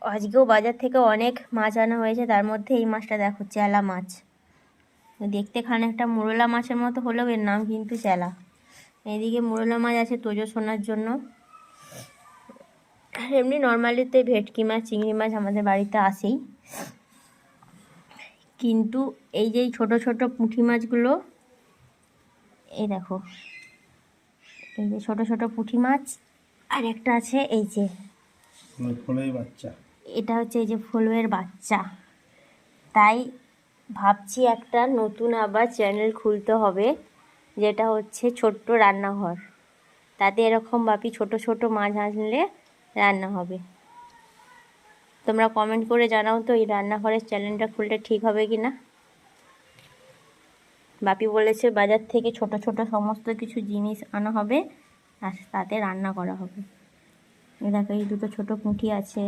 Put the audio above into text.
আজকেও বাজার থেকে অনেক মাছ আনা হয়েছে, তার মধ্যে এই মাছটা দেখো, চেলা মাছ। দেখতে খানিকটা মোরলা মাছের মতো হলেও এর নাম কিন্তু চেলা। এদিকে মোরলা মাছ আছে তোজো সোনার জন্য। এমনি নর্মালিতে ভেটকি মাছ, চিংড়ি মাছ আমাদের বাড়িতে আসেই, কিন্তু এই যে ছোট ছোট পুঁটি মাছগুলো, এই দেখো, এই যে ছোট ছোট পুঁটি মাছ, আর একটা আছে এই যে ফলের বাচ্চা, এটা হচ্ছে এই যে ফলুয়ের বাচ্চা। তাই ভাবছি একটা নতুন আবার চ্যানেল খুলতে হবে, যেটা হচ্ছে ছোট্ট রান্নাঘর। তাতে এরকম বাপি ছোট ছোট মাছ আনলে রান্না হবে। তোমরা কমেন্ট করে জানাও তো এই রান্নাঘরের চ্যানেলটা খুললে ঠিক হবে কি না। বাপি বলেছে বাজার থেকে ছোট ছোট সমস্ত কিছু জিনিস আনা হবে আর তাতে রান্না করা হবে। এই দেখো, এই দুটো ছোট পুঁটি আছে।